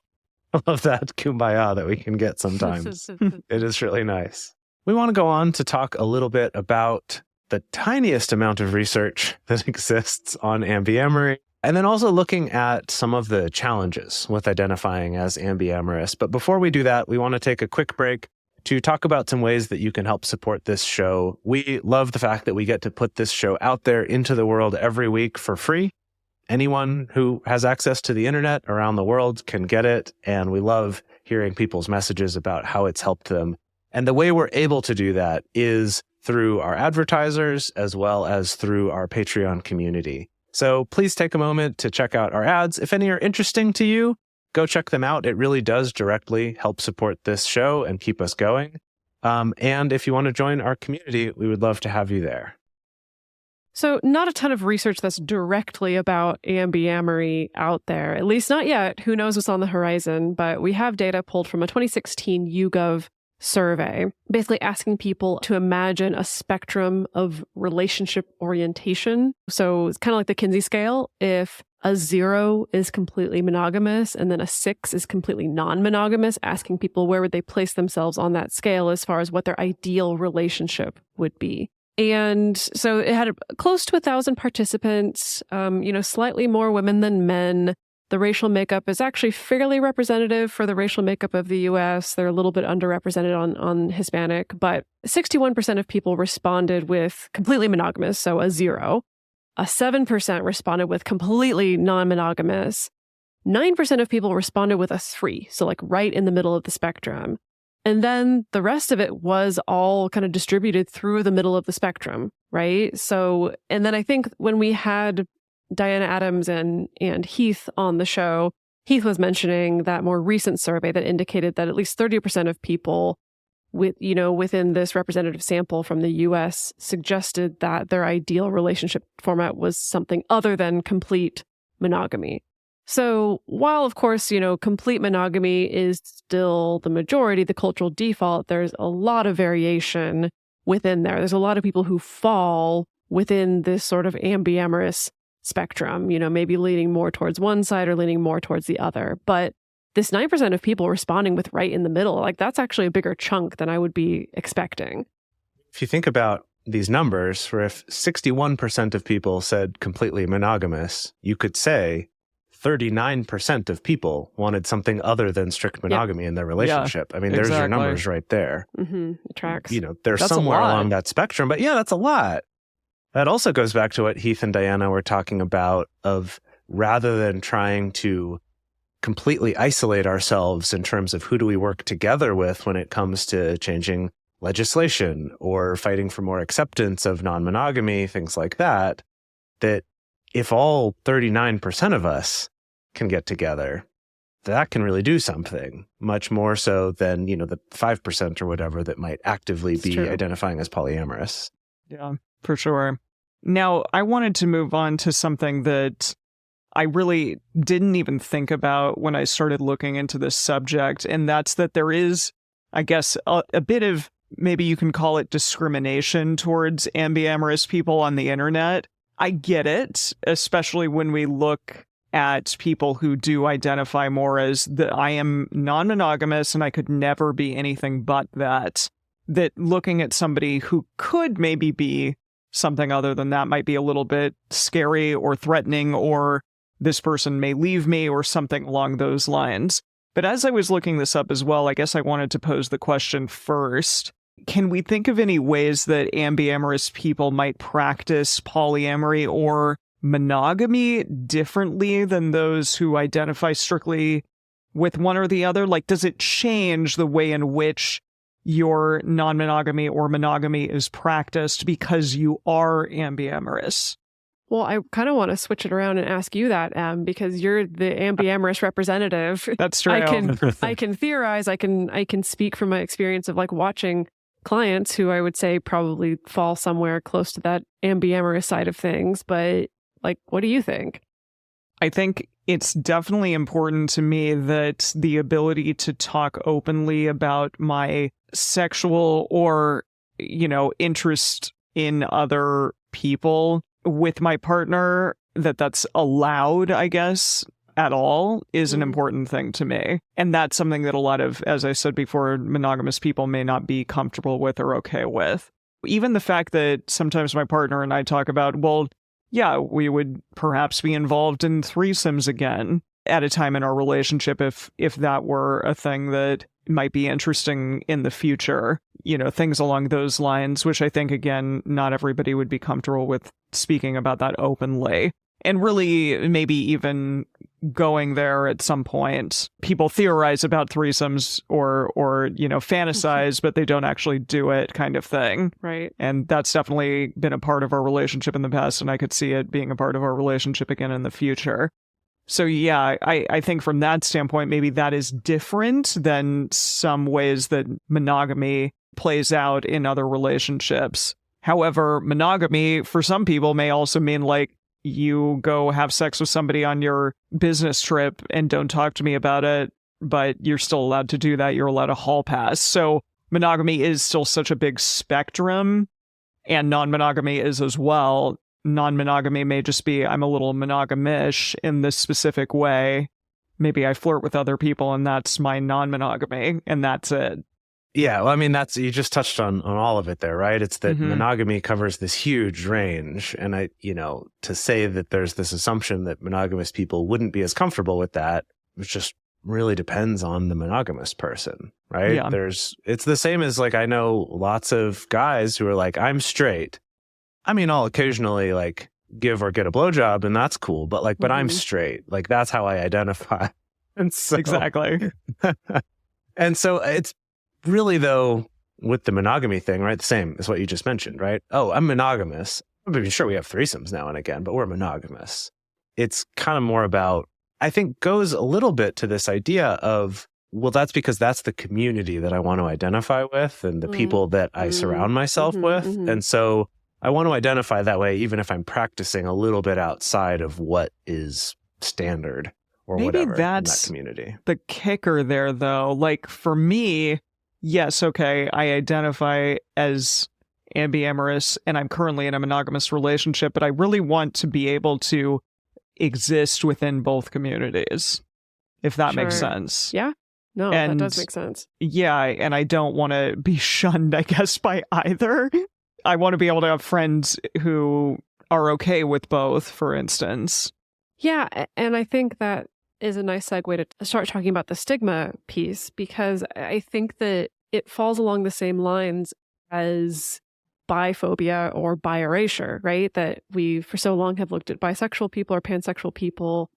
I love that kumbaya that we can get sometimes. It is really nice. We want to go on to talk a little bit about the tiniest amount of research that exists on ambiamory, and then also looking at some of the challenges with identifying as ambiamorous. But before we do that, we want to take a quick break to talk about some ways that you can help support this show. We love the fact that we get to put this show out there into the world every week for free. Anyone who has access to the internet around the world can get it, and we love hearing people's messages about how it's helped them. And the way we're able to do that is through our advertisers as well as through our Patreon community. So please take a moment to check out our ads. If any are interesting to you, go check them out. It really does directly help support this show and keep us going. And if you want to join our community, we would love to have you there.
So not a ton of research that's directly about ambiamory out there, at least not yet. Who knows what's on the horizon, but we have data pulled from a 2016 YouGov survey, basically asking people to imagine a spectrum of relationship orientation. So it's kind of like the Kinsey scale. If a 0 is completely monogamous and then a 6 is completely non-monogamous, asking people where would they place themselves on that scale as far as what their ideal relationship would be. And so it had close to 1,000 participants, slightly more women than men. The The racial makeup is actually fairly representative for the racial makeup of the US. They're a little bit underrepresented on Hispanic, but 61% of people responded with completely monogamous, so a 0. A 7% responded with completely non-monogamous. 9% of people responded with a 3, so like right in the middle of the spectrum. And then the rest of it was all kind of distributed through the middle of the spectrum, right? So, and then I think when we had Diana Adams and Heath on the show, Heath was mentioning that more recent survey that indicated that at least 30% of people within this representative sample from the US suggested that their ideal relationship format was something other than complete monogamy. So while, of course, complete monogamy is still the majority, the cultural default, there's a lot of variation within there. There's a lot of people who fall within this sort of ambiamorous spectrum, maybe leaning more towards one side or leaning more towards the other. But this 9% of people responding with right in the middle, like that's actually a bigger chunk than I would be expecting.
If you think about these numbers, where if 61% of people said completely monogamous, you could say 39% of people wanted something other than strict monogamy in their relationship. I mean, there's your numbers right there.
Mm-hmm. It tracks.
They're
That's
somewhere along that spectrum, but yeah, that's a lot. That also goes back to what Heath and Diana were talking about of rather than trying to completely isolate ourselves in terms of who do we work together with when it comes to changing legislation or fighting for more acceptance of non-monogamy, things like that, that if all 39% of us can get together, that can really do something, much more so than, the 5% or whatever that might actively be identifying as polyamorous.
Yeah, for sure. Now, I wanted to move on to something that I really didn't even think about when I started looking into this subject, and that's that there is, I guess, a bit of, maybe you can call it discrimination towards ambiamorous people on the internet. I get it, especially when we look at people who do identify more as that I am non-monogamous and I could never be anything but that. That looking at somebody who could maybe be something other than that might be a little bit scary or threatening, or this person may leave me or something along those lines. But as I was looking this up as well, I guess I wanted to pose the question first. Can we think of any ways that ambiamorous people might practice polyamory or monogamy differently than those who identify strictly with one or the other? Like, does it change the way in which your non-monogamy or monogamy is practiced because you are ambiamorous?
Well, I kind of want to switch it around and ask you that, because you're the ambiamorous representative.
That's true.
I can theorize. I can speak from my experience of like watching clients who I would say probably fall somewhere close to that ambiamorous side of things. But like, what do you think?
I think it's definitely important to me that the ability to talk openly about my sexual or, interest in other people with my partner, that's allowed, I guess, at all is an important thing to me. And that's something that a lot of, as I said before, monogamous people may not be comfortable with or okay with. Even the fact that sometimes my partner and I talk about, well, yeah, we would perhaps be involved in threesomes again at a time in our relationship if that were a thing that might be interesting in the future, things along those lines, which I think, again, not everybody would be comfortable with speaking about that openly. And really, maybe even going there at some point, people theorize about threesomes or fantasize, but they don't actually do it kind of thing.
Right.
And that's definitely been a part of our relationship in the past, and I could see it being a part of our relationship again in the future. So yeah, I think from that standpoint, maybe that is different than some ways that monogamy plays out in other relationships. However, monogamy for some people may also mean like you go have sex with somebody on your business trip and don't talk to me about it, but you're still allowed to do that. You're allowed a hall pass. So monogamy is still such a big spectrum, and non-monogamy is as well. Non-monogamy may just be I'm a little monogamish in this specific way. Maybe I flirt with other people and that's my non-monogamy and that's it.
Yeah, well, I mean, you just touched on all of it there, right? It's that
Mhm.
monogamy covers this huge range. And to say that there's this assumption that monogamous people wouldn't be as comfortable with that, it just really depends on the monogamous person, right?
Yeah.
It's the same as like, I know lots of guys who are like, I'm straight. I mean, I'll occasionally like give or get a blowjob and that's cool, but I'm straight. Like that's how I identify. And so,
Exactly.
and so it's really, though, with the monogamy thing, right? The same as what you just mentioned, right? Oh, I'm monogamous. I mean, sure, we have threesomes now and again, but we're monogamous. It's kind of more about, I think, goes a little bit to this idea of, well, that's because that's the community that I want to identify with and the people that I surround myself with. And so I want to identify that way, even if I'm practicing a little bit outside of what is standard or
Maybe
whatever in that
that's
community.
the kicker there, though. Like for me, yes, okay, I identify as ambiamorous and I'm currently in a monogamous relationship, but I really want to be able to exist within both communities, if that makes
Sure.
sense.
Yeah. No,
And-
that does make sense.
Yeah, and I don't want to be shunned, I guess, by either. I want to be able to have friends who are okay with both, for instance.
Yeah, and I think that is a nice segue to start talking about the stigma piece, because I think that it falls along the same lines as biphobia or bi erasure, right? That we for so long have looked at bisexual people or pansexual people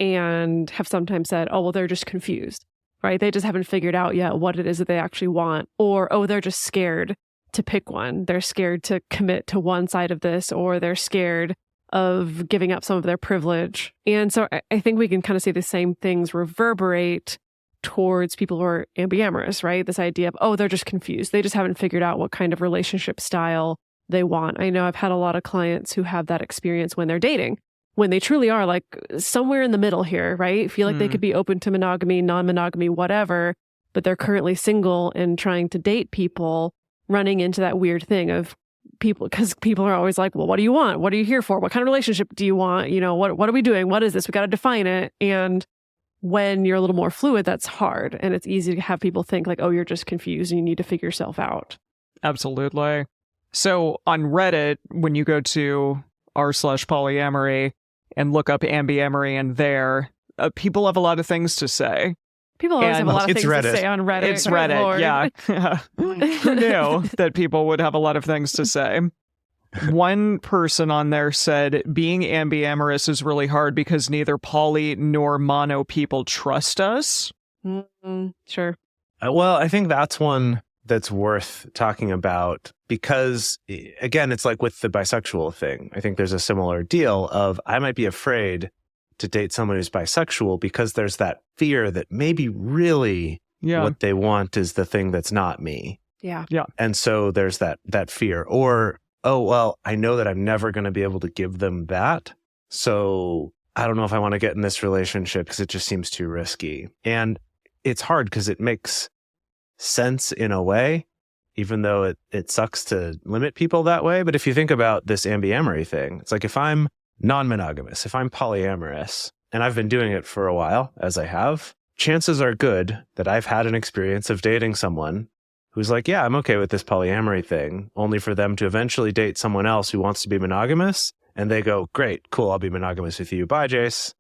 and have sometimes said, oh, well, they're just confused, right? They just haven't figured out yet what it is that they actually want. Or, oh, they're just scared to pick one. They're scared to commit to one side of this, or they're scared of giving up some of their privilege. And so I think we can kind of see the same things reverberate towards people who are ambiamorous, right? This idea of, oh, they're just confused. They just haven't figured out what kind of relationship style they want. I know I've had a lot of clients who have that experience when they're dating, when they truly are like somewhere in the middle here, right? Feel like they could be open to monogamy, non-monogamy, whatever, but they're currently single and trying to date people, running into that weird thing of people, because people are always like, well, what do you want? What are you here for? What kind of relationship do you want? You know, what are we doing? What is this? We got to define it. And when you're a little more fluid, that's hard. And it's easy to have people think like, oh, you're just confused and you need to figure yourself out.
Absolutely. So on Reddit, when you go to r/polyamory and look up Ambiamory in there, people have a lot of things to say.
People always have a
And
lot of
it's
things
Reddit.
to say on Reddit.
It's
Good
Reddit,
Lord.
yeah. Who knew that people would have a lot of things to say? One person on there said, being ambiamorous is really hard because neither poly nor mono people trust us.
Sure.
Well, I think that's one that's worth talking about because, again, it's like with the bisexual thing. I think there's a similar deal of I might be afraid to date someone who's bisexual because there's that fear that maybe really
Yeah.
what they want is the thing that's not me.
Yeah.
And so there's that fear. Or, oh, well, I know that I'm never going to be able to give them that. So I don't know if I want to get in this relationship because it just seems too risky. And it's hard because it makes sense in a way, even though it sucks to limit people that way. But if you think about this ambiamory thing, it's like if I'm non-monogamous, if I'm polyamorous, and I've been doing it for a while, as I have, chances are good that I've had an experience of dating someone who's like, yeah, I'm okay with this polyamory thing, only for them to eventually date someone else who wants to be monogamous. And they go, great, cool, I'll be monogamous with you. Bye, Jase.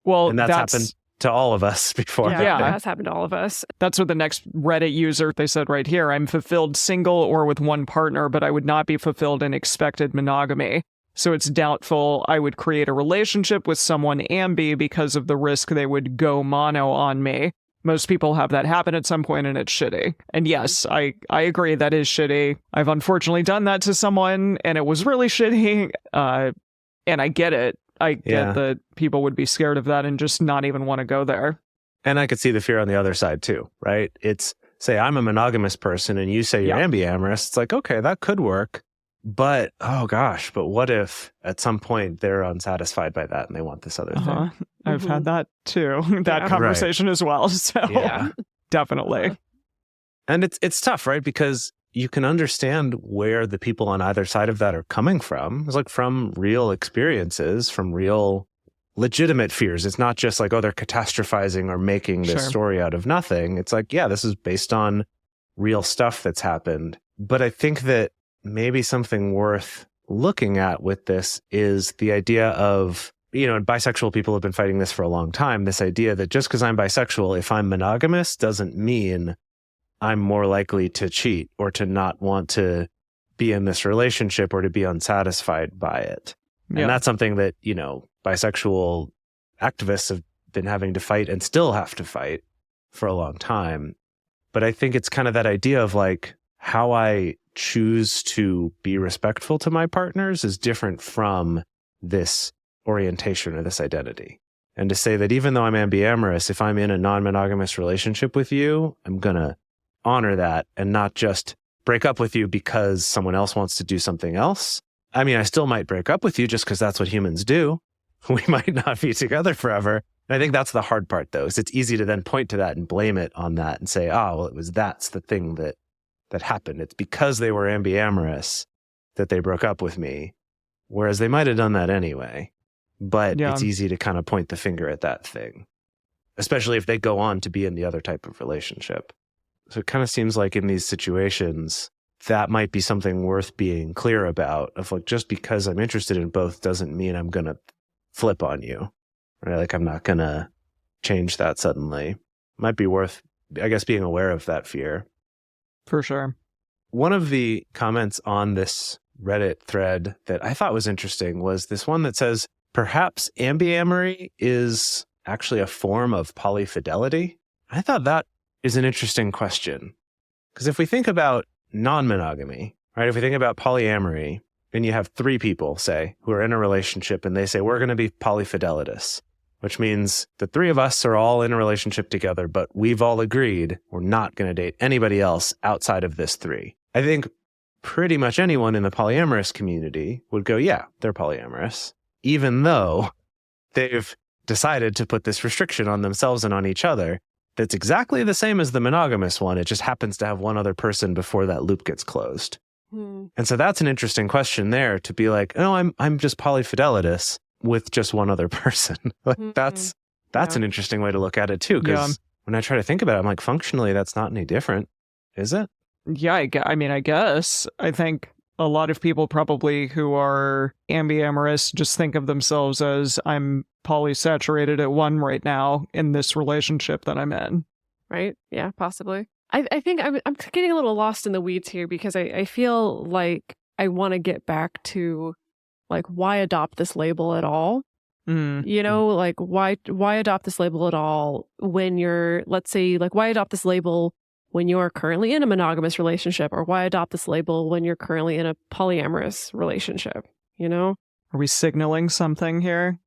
Well,
And that's happened to all of us before.
Yeah,
Yeah.
that has happened to all of us.
That's what the next Reddit user, they said right here, I'm fulfilled single or with one partner, but I would not be fulfilled in expected monogamy. So it's doubtful I would create a relationship with someone ambi because of the risk they would go mono on me. Most people have that happen at some point and it's shitty. And yes, I agree that is shitty. I've unfortunately done that to someone and it was really shitty. And I get it. I get that people would be scared of that and just not even want to go there.
And I could see the fear on the other side too, right? It's, say I'm a monogamous person and you say you're ambiamorous. It's like, okay, that could work. But, oh gosh, but what if at some point they're unsatisfied by that and they want this other thing?
I've had that too, that conversation as well. So definitely.
And it's tough, right? Because you can understand where the people on either side of that are coming from. It's like from real experiences, from real legitimate fears. It's not just like, oh, they're catastrophizing or making this story out of nothing. It's like, yeah, this is based on real stuff that's happened. But I think that maybe something worth looking at with this is the idea of, bisexual people have been fighting this for a long time. This idea that just because I'm bisexual, if I'm monogamous, doesn't mean I'm more likely to cheat or to not want to be in this relationship or to be unsatisfied by it.
Yeah.
And that's something that, bisexual activists have been having to fight and still have to fight for a long time. But I think it's kind of that idea of like how I choose to be respectful to my partners is different from this orientation or this identity. And to say that even though I'm ambiamorous, if I'm in a non-monogamous relationship with you, I'm going to honor that and not just break up with you because someone else wants to do something else. I mean, I still might break up with you just because that's what humans do. We might not be together forever. And I think that's the hard part, though, is it's easy to then point to that and blame it on that and say, that's the thing that happened. It's because they were ambiamorous that they broke up with me, whereas they might have done that anyway. But it's easy to kind of point the finger at that thing, especially if they go on to be in the other type of relationship. So it kind of seems like in these situations, that might be something worth being clear about, of like, just because I'm interested in both doesn't mean I'm going to flip on you, right? Like, I'm not going to change that suddenly. Might be worth, I guess, being aware of that fear.
For sure.
One of the comments on this Reddit thread that I thought was interesting was this one that says, perhaps ambiamory is actually a form of polyfidelity. I thought that is an interesting question. Because if we think about non-monogamy, right? If we think about polyamory, and you have three people, say, who are in a relationship and they say, we're going to be polyfidelitous, which means the three of us are all in a relationship together, but we've all agreed we're not going to date anybody else outside of this three. I think pretty much anyone in the polyamorous community would go, yeah, they're polyamorous, even though they've decided to put this restriction on themselves and on each other that's exactly the same as the monogamous one. It just happens to have one other person before that loop gets closed. And so that's an interesting question there, to be like, no, I'm just polyfidelitous with just one other person. That's an interesting way to look at it too, because when I try to think about it, I'm like, functionally, that's not any different, is it?
Yeah, I guess. I think a lot of people probably who are ambiamorous just think of themselves as, I'm polysaturated at one right now in this relationship that I'm in.
Right? Yeah, possibly. I think I'm getting a little lost in the weeds here, because I feel like I want to get back to, like, why adopt this label at all? Like, why adopt this label at all when you're, let's say, like, why adopt this label when you're currently in a monogamous relationship, or why adopt this label when you're currently in a polyamorous relationship, Are
we signaling something here?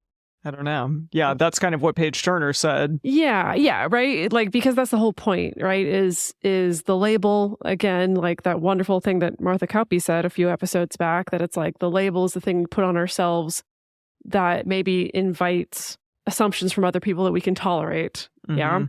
I don't know. Yeah, that's kind of what Paige Turner said.
Yeah, right? Like, because that's the whole point, right? Is the label, again, like that wonderful thing that Martha Kauppi said a few episodes back, that it's like the label is the thing we put on ourselves that maybe invites assumptions from other people that we can tolerate. Yeah?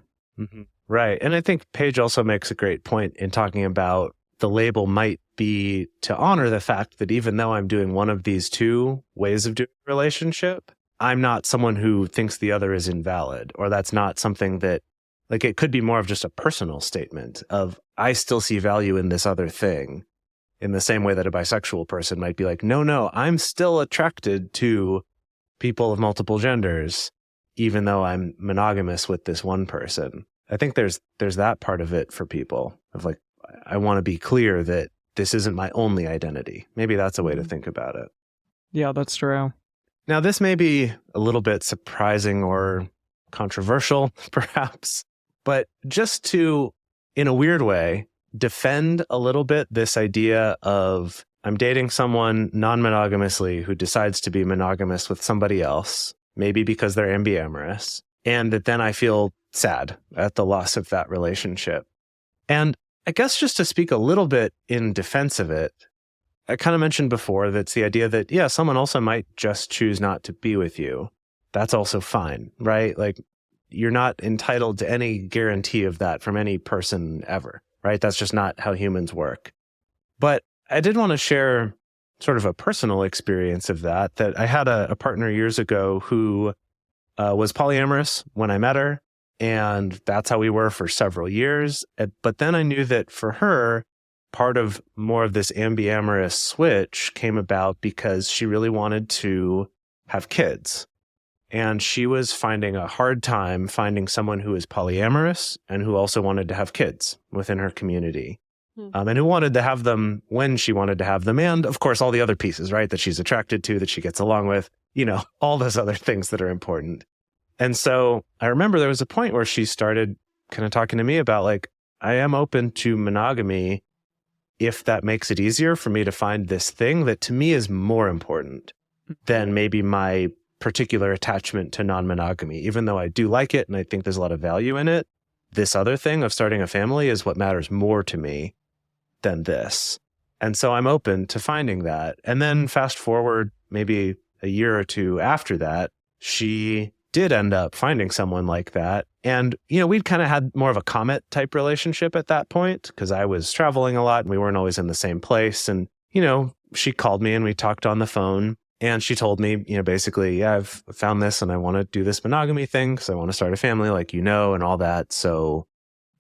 Right. And I think Paige also makes a great point in talking about the label might be to honor the fact that even though I'm doing one of these two ways of doing a relationship, I'm not someone who thinks the other is invalid, or that's not something that, like, it could be more of just a personal statement of, I still see value in this other thing, in the same way that a bisexual person might be like, no, I'm still attracted to people of multiple genders, even though I'm monogamous with this one person. I think there's that part of it for people, of like, I want to be clear that this isn't my only identity. Maybe that's a way to think about it.
Yeah, that's true.
Now, this may be a little bit surprising or controversial, perhaps, but just to, in a weird way, defend a little bit this idea of, I'm dating someone non-monogamously who decides to be monogamous with somebody else, maybe because they're ambiamorous, and that then I feel sad at the loss of that relationship. And I guess just to speak a little bit in defense of it, I kind of mentioned before that's the idea that, yeah, someone also might just choose not to be with you. That's also fine, right? Like, you're not entitled to any guarantee of that from any person ever, right? That's just not how humans work. But I did want to share sort of a personal experience of that I had a partner years ago who was polyamorous when I met her. And that's how we were for several years. But then I knew that for her, part of more of this ambiamorous switch came about because she really wanted to have kids. And she was finding a hard time finding someone who is polyamorous and who also wanted to have kids within her community. And who wanted to have them when she wanted to have them. And of course, all the other pieces, right, that she's attracted to, that she gets along with, all those other things that are important. And so I remember there was a point where she started kind of talking to me about like, I am open to monogamy if that makes it easier for me to find this thing that to me is more important than maybe my particular attachment to non-monogamy. Even though I do like it and I think there's a lot of value in it, this other thing of starting a family is what matters more to me than this. And so I'm open to finding that. And then fast forward maybe a year or two after that, she did end up finding someone like that. And, we'd kind of had more of a comet type relationship at that point because I was traveling a lot and we weren't always in the same place. And, she called me and we talked on the phone and she told me, basically, yeah, I've found this and I want to do this monogamy thing because I want to start a family like and all that. So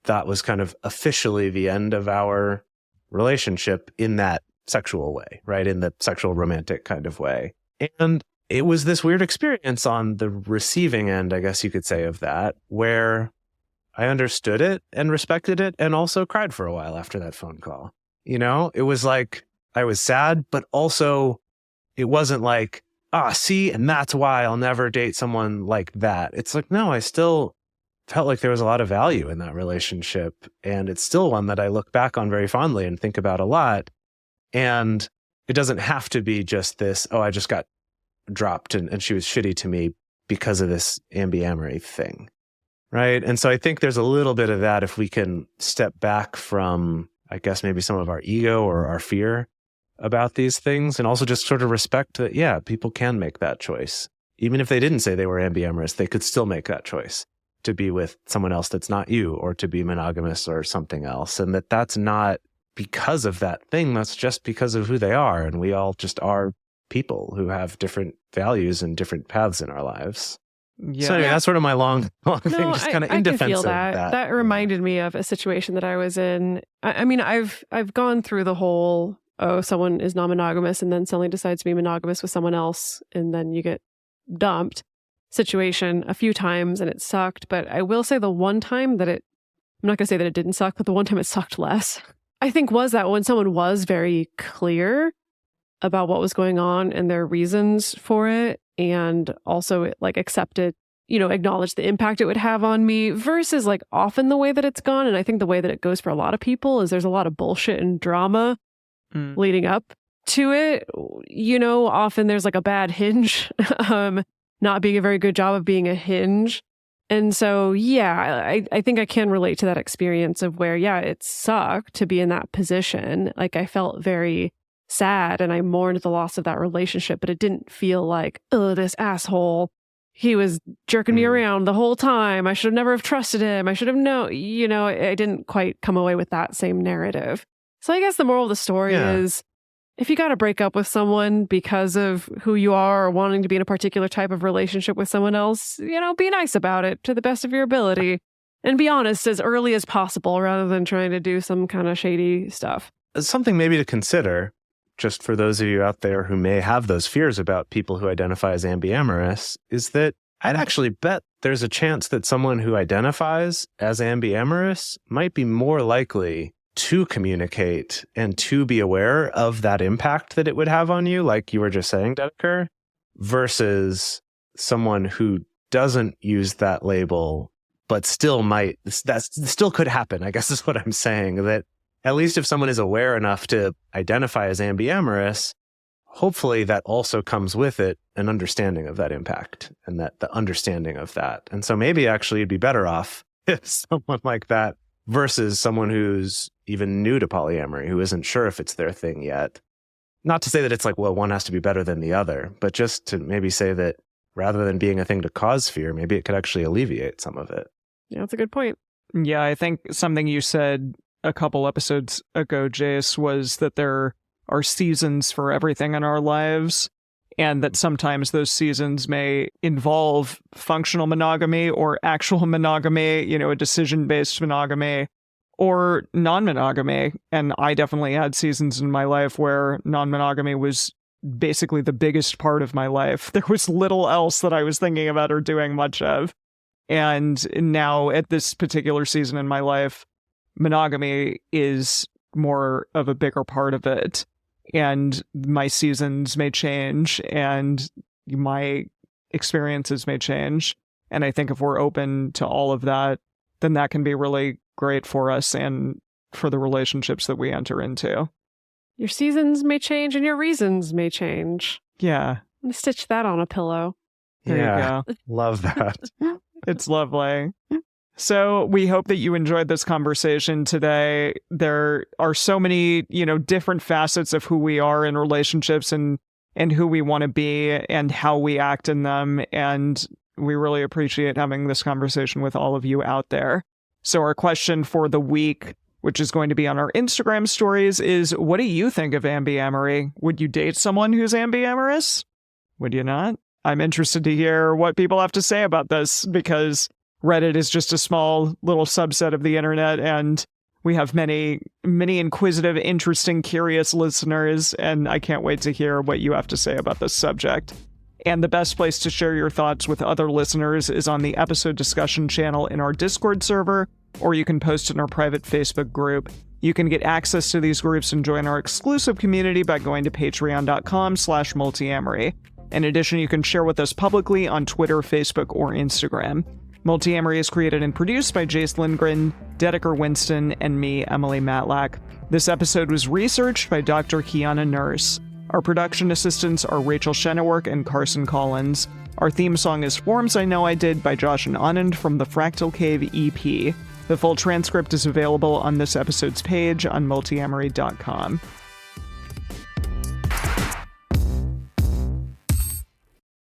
that was kind of officially the end of our relationship in that sexual way, right? In the sexual romantic kind of way. And it was this weird experience on the receiving end, I guess you could say, of that, where I understood it and respected it and also cried for a while after that phone call. It was like I was sad, but also it wasn't like, see, and that's why I'll never date someone like that. It's like, no, I still felt like there was a lot of value in that relationship. And it's still one that I look back on very fondly and think about a lot. And it doesn't have to be just this, I just got dropped and she was shitty to me because of this ambiamory thing. Right. And so I think there's a little bit of that if we can step back from, I guess, maybe some of our ego or our fear about these things and also just sort of respect that, yeah, people can make that choice. Even if they didn't say they were ambiamorous, they could still make that choice to be with someone else that's not you or to be monogamous or something else. And that's not because of that thing. That's just because of who they are. And we all just are people who have different values and different paths in our lives.
Yeah.
So anyway, that's sort of my long thing, just kind of in defense
feel
of that.
That reminded me of a situation that I was in. I mean, I've gone through the whole, someone is non-monogamous and then suddenly decides to be monogamous with someone else and then you get dumped situation a few times and it sucked. But I will say the one time that I'm not going to say that it didn't suck, but the one time it sucked less, I think was that when someone was very clear about what was going on and their reasons for it, and also it like accepted, acknowledged the impact it would have on me versus like often the way that it's gone. And I think the way that it goes for a lot of people is there's a lot of bullshit and drama leading up to it. Often there's like a bad hinge, not being a very good job of being a hinge. And so, yeah, I think I can relate to that experience of where, yeah, it sucked to be in that position. Like I felt very sad and I mourned the loss of that relationship, but it didn't feel like, this asshole, he was jerking me around the whole time. I should have never have trusted him. I should have known, I didn't quite come away with that same narrative. So I guess the moral of the story is if you got to break up with someone because of who you are or wanting to be in a particular type of relationship with someone else, be nice about it to the best of your ability and be honest as early as possible rather than trying to do some kind of shady stuff.
Something maybe to consider, just for those of you out there who may have those fears about people who identify as ambiamorous, is that I'd actually bet there's a chance that someone who identifies as ambiamorous might be more likely to communicate and to be aware of that impact that it would have on you, like you were just saying, Dedeker, versus someone who doesn't use that label, but still might, that still could happen, I guess is what I'm saying, that at least if someone is aware enough to identify as ambiamorous, hopefully that also comes with it an understanding of that impact and that the understanding of that. And so maybe actually you'd be better off if someone like that versus someone who's even new to polyamory, who isn't sure if it's their thing yet. Not to say that it's like, well, one has to be better than the other, but just to maybe say that rather than being a thing to cause fear, maybe it could actually alleviate some of it.
Yeah, that's a good point.
Yeah, I think something you said a couple episodes ago, Jase, was that there are seasons for everything in our lives. and that sometimes those seasons may involve functional monogamy or actual monogamy, a decision-based monogamy, or non-monogamy. And I definitely had seasons in my life where non-monogamy was basically the biggest part of my life. There was little else that I was thinking about or doing much of. And now at this particular season in my life, monogamy is more of a bigger part of it. And my seasons may change and my experiences may change. And I think if we're open to all of that, then that can be really great for us and for the relationships that we enter into.
Your seasons may change and your reasons may change.
Yeah.
I'm going to stitch that on a pillow.
There you go.
Love that.
It's lovely. So we hope that you enjoyed this conversation today. There are so many, different facets of who we are in relationships and who we want to be and how we act in them. And we really appreciate having this conversation with all of you out there. So our question for the week, which is going to be on our Instagram stories, is what do you think of ambiamory? Would you date someone who's ambiamorous? Would you not? I'm interested to hear what people have to say about this, because Reddit is just a small little subset of the internet, and we have many, many inquisitive, interesting, curious listeners, and I can't wait to hear what you have to say about this subject. And the best place to share your thoughts with other listeners is on the episode discussion channel in our Discord server, or you can post in our private Facebook group. You can get access to these groups and join our exclusive community by going to patreon.com/multiamory. In addition, you can share with us publicly on Twitter, Facebook, or Instagram. Multiamory is created and produced by Jase Lindgren, Dedeker Winston, and me, Emily Matlack. This episode was researched by Dr. Kiana Nurse. Our production assistants are Rachel Shennework and Carson Collins. Our theme song is Forms I Know I Did by Josh and Anand from the Fractal Cave EP. The full transcript is available on this episode's page on multiamory.com.